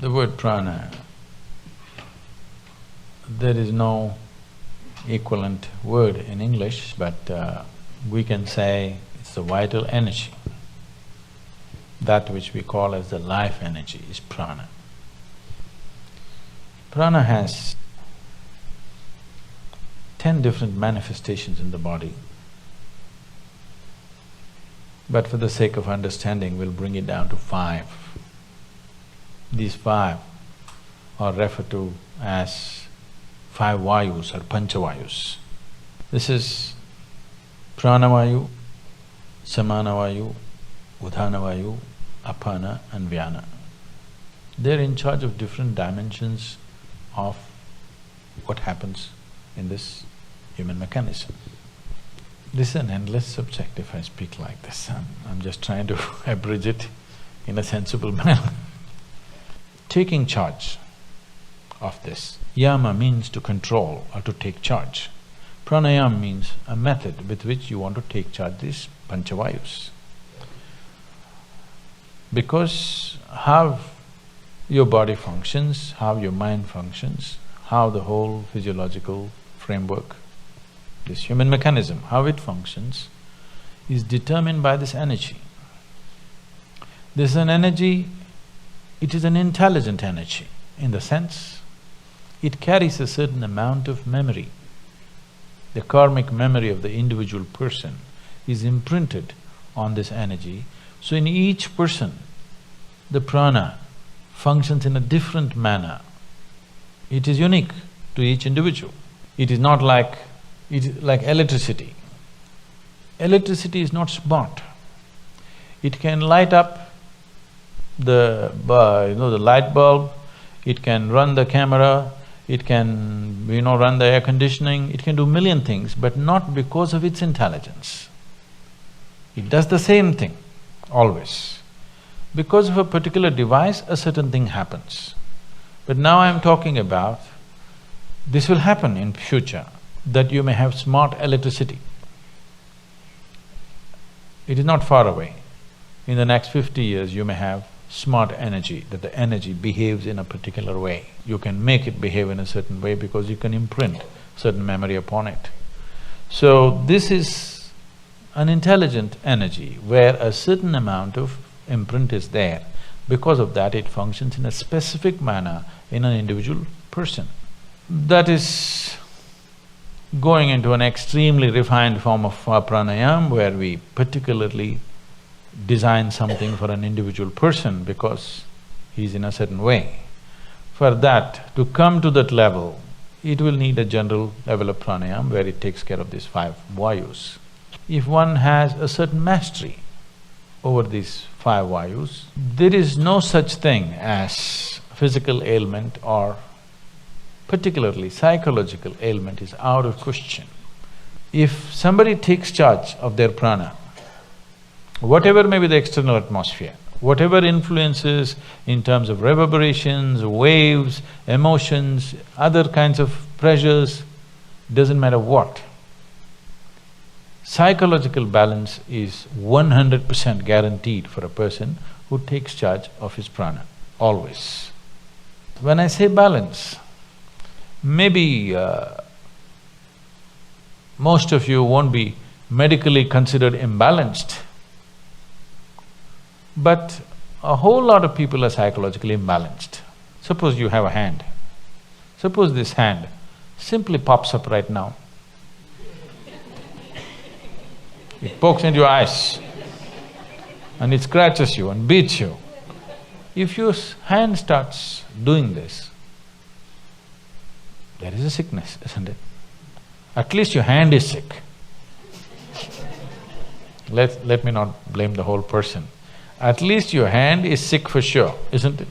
The word prana, there is no equivalent word in English, but we can say it's the vital energy. That which we call as the life energy is prana. Prana has 10 different manifestations in the body. But for the sake of understanding, we'll bring it down to 5. These 5 are referred to as 5 vayus or panchavayus. This is pranavayu, samanavayu, udhanavayu, apana and vyana. They're in charge of different dimensions of what happens in this human mechanism. This is an endless subject if I speak like this. I'm just trying to abridge it in a sensible manner. Taking charge of this. Yama means to control or to take charge. Pranayama means a method with which you want to take charge of these panchavayus. Because how your body functions, how your mind functions, how the whole physiological framework, this human mechanism, how it functions, is determined by this energy. This is an energy, it is an intelligent energy in the sense it carries a certain amount of memory. The karmic memory of the individual person is imprinted on this energy. So in each person, the prana functions in a different manner. It is unique to each individual. It is not like… it is like electricity. Electricity is not smart. It can light up the the light bulb, it can run the camera, it can, run the air conditioning, it can do million things, but not because of its intelligence. It does the same thing, always. Because of a particular device, a certain thing happens. But now I'm talking about, this will happen in future, that you may have smart electricity. It is not far away. In the next 50 years, you may have smart energy, that the energy behaves in a particular way. You can make it behave in a certain way because you can imprint certain memory upon it. So this is an intelligent energy where a certain amount of imprint is there. Because of that, it functions in a specific manner in an individual person. That is going into an extremely refined form of pranayama where we particularly design something for an individual person because he's in a certain way. For that, to come to that level, it will need a general level of pranayama where it takes care of these 5 vayus. If one has a certain mastery over these 5 vayus, there is no such thing as physical ailment or particularly psychological ailment is out of question. If somebody takes charge of their prana, whatever may be the external atmosphere, whatever influences in terms of reverberations, waves, emotions, other kinds of pressures, doesn't matter what, psychological balance is 100% guaranteed for a person who takes charge of his prana, always. When I say balance, maybe most of you won't be medically considered imbalanced, but a whole lot of people are psychologically imbalanced. Suppose you have a hand. Suppose this hand simply pops up right now. It pokes into your eyes and it scratches you and beats you. If your hand starts doing this, there is a sickness, isn't it? At least your hand is sick. Let me not blame the whole person. At least your hand is sick for sure, isn't it?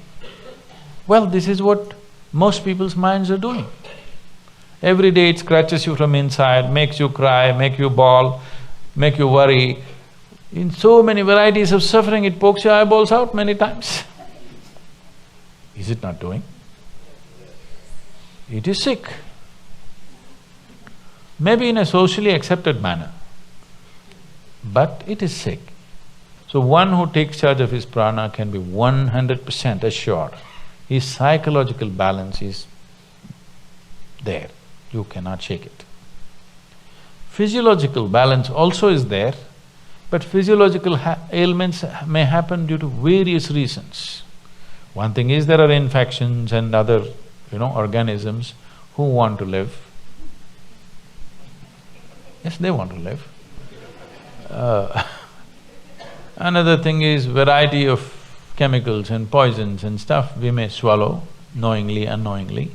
Well, this is what most people's minds are doing. Every day it scratches you from inside, makes you cry, make you bawl, make you worry. In so many varieties of suffering, it pokes your eyeballs out many times. Is it not doing? It is sick. Maybe in a socially accepted manner, but it is sick. So one who takes charge of his prana can be 100% assured his psychological balance is there, you cannot shake it. Physiological balance also is there, but physiological ailments may happen due to various reasons. One thing is there are infections and other, organisms who want to live. Yes, they want to live. Another thing is variety of chemicals and poisons and stuff we may swallow knowingly, unknowingly,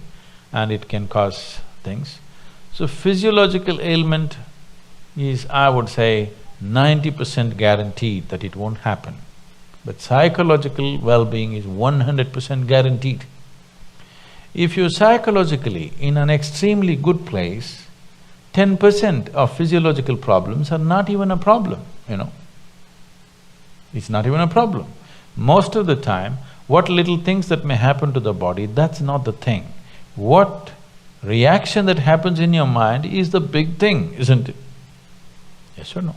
and it can cause things. So physiological ailment is, I would say, 90% guaranteed that it won't happen. But psychological well-being is 100% guaranteed. If you're psychologically in an extremely good place, 10% of physiological problems are not even a problem, It's not even a problem. Most of the time, what little things that may happen to the body, that's not the thing. What reaction that happens in your mind is the big thing, isn't it? Yes or no?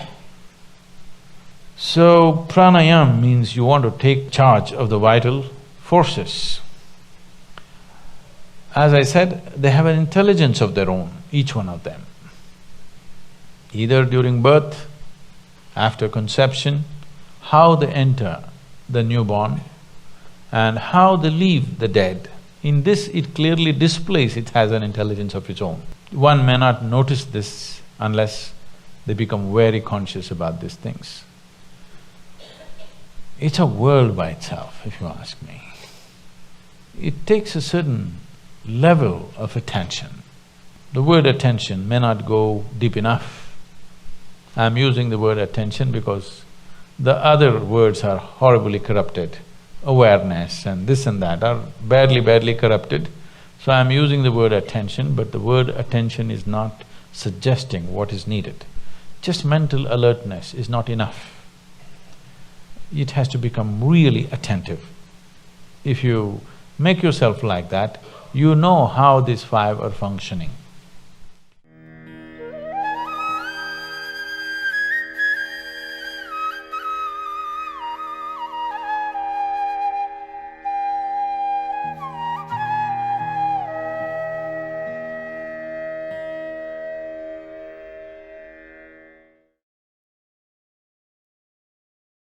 Yes. So, pranayama means you want to take charge of the vital forces. As I said, they have an intelligence of their own, each one of them. Either during birth, after conception, how they enter the newborn and how they leave the dead. In this, it clearly displays it has an intelligence of its own. One may not notice this unless they become very conscious about these things. It's a world by itself, if you ask me. It takes a certain level of attention. The word attention may not go deep enough. I'm using the word attention because the other words are horribly corrupted. Awareness and this and that are badly corrupted. So I'm using the word attention, but the word attention is not suggesting what is needed. Just mental alertness is not enough. It has to become really attentive. If you make yourself like that, you know how these five are functioning.